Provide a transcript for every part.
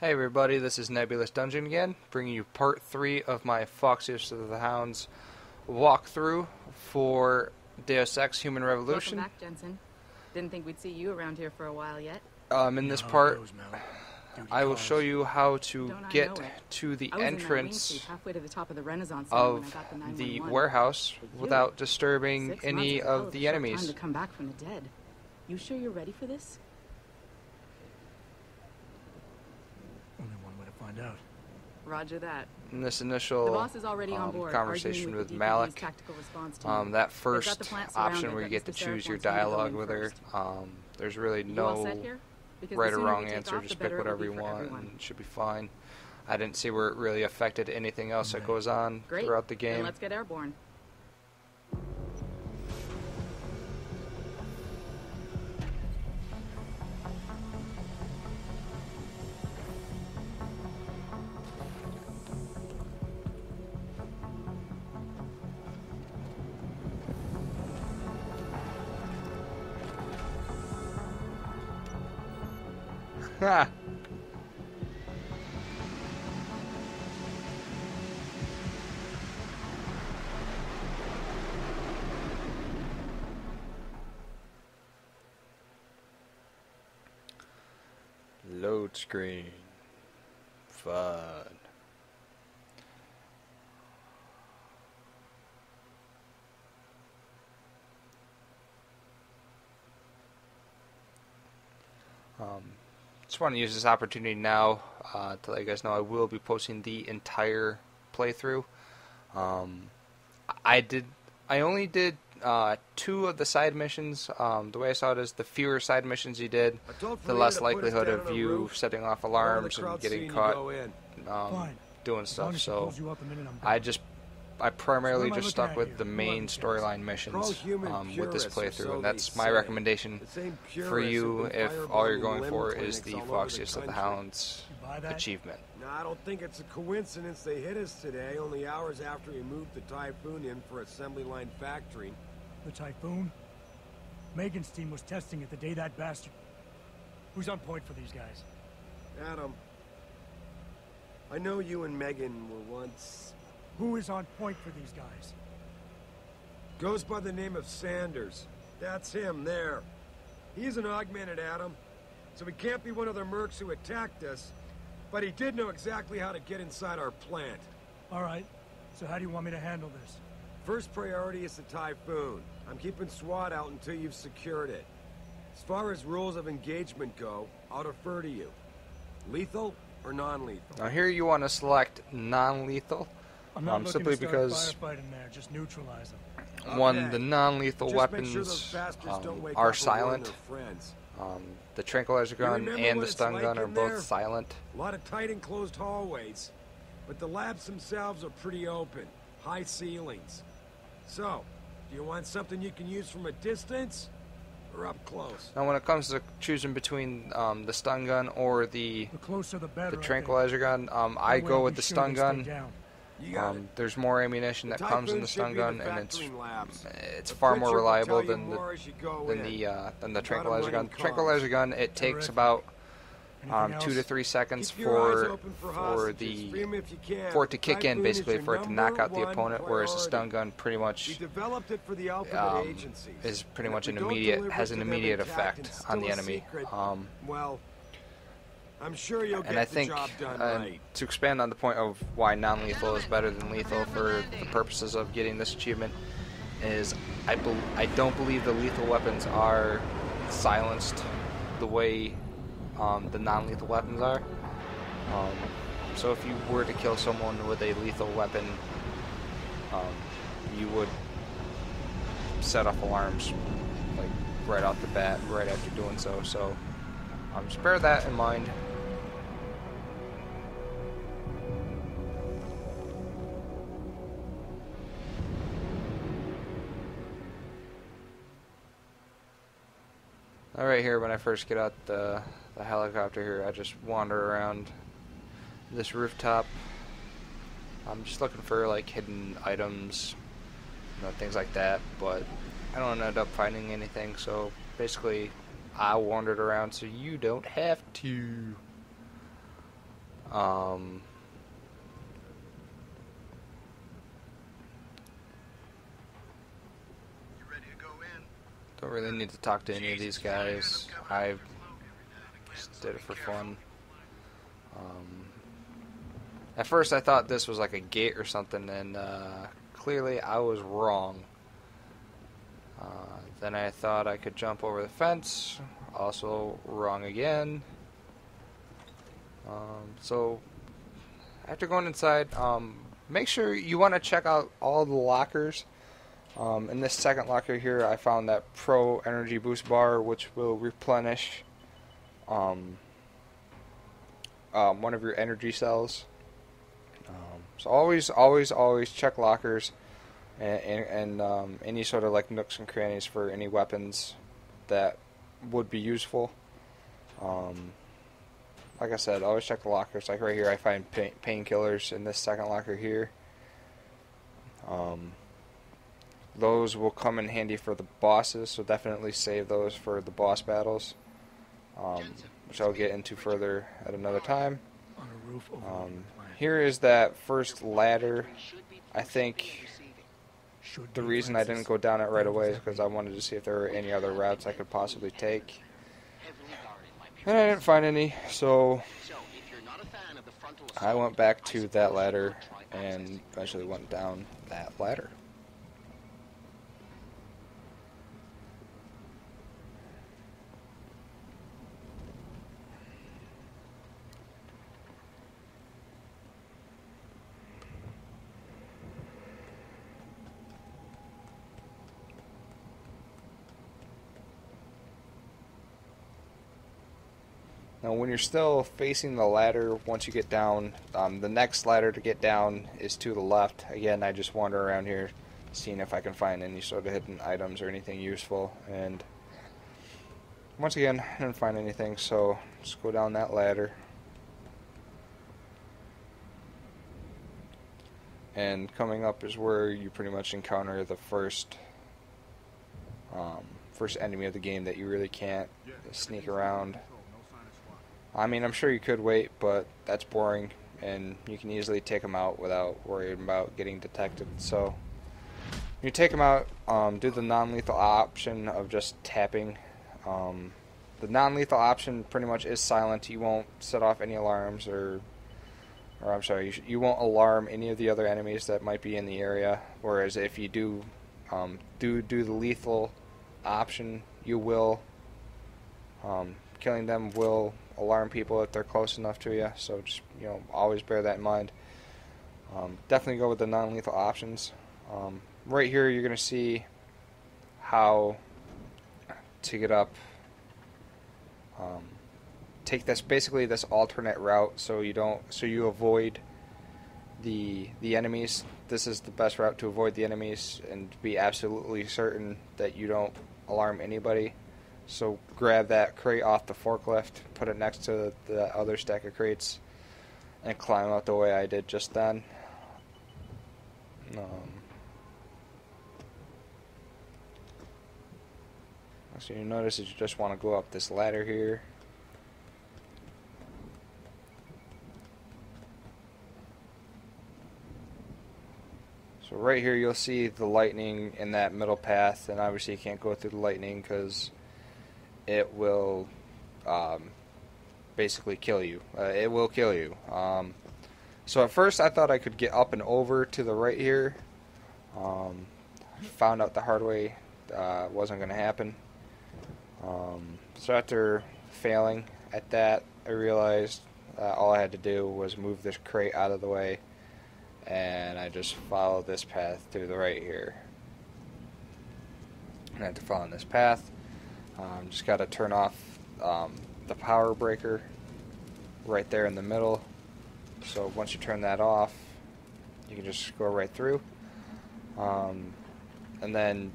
Hey everybody, this is Nebulous Dungeon again, bringing you part 3 of my Foxiest of the Hounds walkthrough for Deus Ex Human Revolution. Welcome back, Jensen. Didn't think we'd see you around here for a while yet. In this part, I will show you how to get to the entrance halfway to the top of the Renaissance of the warehouse without disturbing any of the enemies. Time to come back from the dead. You sure you're ready for this? Only one way to find out. Roger that. In this initial The boss is already on board, conversation with the Malik, tactical response team. that first option where you get to choose your dialogue with her, there's really no right or wrong answer, just pick whatever you want and it should be fine. I didn't see where it really affected anything else that goes on throughout the game. Then let's get airborne. Ha! Load screen. Fun. Just want to use this opportunity now to let you guys know I will be posting the entire playthrough. I only did 2 of the side missions. The way I saw it is the fewer side missions you did, the less likelihood of you setting off alarms and getting caught doing stuff. So I primarily just stuck with the main storyline missions with this playthrough, and that's my recommendation for you if all you're going for is the Foxiest of the Hounds achievement. No, I don't think it's a coincidence they hit us today, only hours after we moved the Typhoon in for assembly line factory. The Typhoon? Megan's team was testing it the day that bastard... Who's on point for these guys? Adam, I know you and Megan were once... Who is on point for these guys? Goes by the name of Sanders. That's him, there. He's an augmented Adam, so he can't be one of the mercs who attacked us, but he did know exactly how to get inside our plant. Alright, so how do you want me to handle this? First priority is the Typhoon. I'm keeping SWAT out until you've secured it. As far as rules of engagement go, I'll defer to you. Lethal or non-lethal? Now here you want to select non-lethal. I'm not looking simply to start because a firefight in there, just neutralize them. one, the non-lethal weapons are silent. The tranquilizer gun and the stun gun are both silent. A lot of tight enclosed hallways, but the labs themselves are pretty open, high ceilings. So, do you want something you can use from a distance or up close? Now when it comes to choosing between the stun gun or the tranquilizer gun, I go with the stun gun. There's more ammunition that comes in the stun gun, and it's far more reliable than the tranquilizer gun. The tranquilizer gun, it takes about 2 to 3 seconds for it to kick in, basically for it to knock out the opponent, whereas the stun gun pretty much is pretty much has an immediate effect on the enemy. I'm sure you'll and I think to expand on the point of why non-lethal is better than lethal for the purposes of getting this achievement is I don't believe the lethal weapons are silenced the way the non-lethal weapons are. So if you were to kill someone with a lethal weapon, you would set off alarms like right off the bat, right after doing so. So just bear that in mind. Alright, here when I first get out the helicopter here, I just wander around this rooftop. I'm just looking for like hidden items, things like that, but I don't end up finding anything, so basically I wandered around so you don't have to. Don't really need to talk to any of these guys. I just did it for fun. At first I thought this was like a gate or something, and clearly I was wrong. Then I thought I could jump over the fence. Also wrong again. So after going inside, make sure you want to check out all the lockers. In this second locker here, I found that Pro Energy Boost Bar, which will replenish one of your energy cells. So always check lockers and any sort of like nooks and crannies for any weapons that would be useful. Like I said, always check the lockers. Like right here, I find painkillers in this second locker here. Those will come in handy for the bosses, so definitely save those for the boss battles, which I'll get into further at another time. Here is that first ladder. I think the reason I didn't go down it right away is because I wanted to see if there were any other routes I could possibly take. And I didn't find any, so I went back to that ladder and eventually went down that ladder. Now when you're still facing the ladder, once you get down, the next ladder to get down is to the left. Again, I just wander around here seeing if I can find any sort of hidden items or anything useful. And once again, I didn't find anything, so just go down that ladder. And coming up is where you pretty much encounter the first enemy of the game that you really can't sneak around. I mean, I'm sure you could wait, but that's boring, and you can easily take them out without worrying about getting detected. So, you take them out, do the non-lethal option of just tapping. The non-lethal option pretty much is silent. You won't set off any alarms, or I'm sorry, you won't alarm any of the other enemies that might be in the area. Whereas if you do do the lethal option, you will, killing them will alarm people if they're close enough to you, so just, always bear that in mind. Definitely go with the non-lethal options. Right here you're going to see how to get up. Take this alternate route so you avoid the enemies. This is the best route to avoid the enemies and be absolutely certain that you don't alarm anybody. So grab that crate off the forklift, put it next to the other stack of crates, and climb out the way I did just then. So you notice that you just want to go up this ladder here. So right here you'll see the lightning in that middle path, and obviously you can't go through the lightning because it will basically kill you. It will kill you. So at first I thought I could get up and over to the right here. Found out the hard way wasn't going to happen. So after failing at that, I realized all I had to do was move this crate out of the way, and I just followed this path to the right here. And I had to follow this path. Just got to turn off the power breaker right there in the middle. So once you turn that off, you can just go right through. And then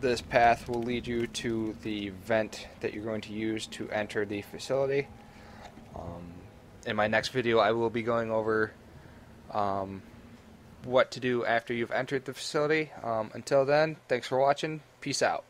this path will lead you to the vent that you're going to use to enter the facility. In my next video, I will be going over what to do after you've entered the facility. Until then, thanks for watching. Peace out.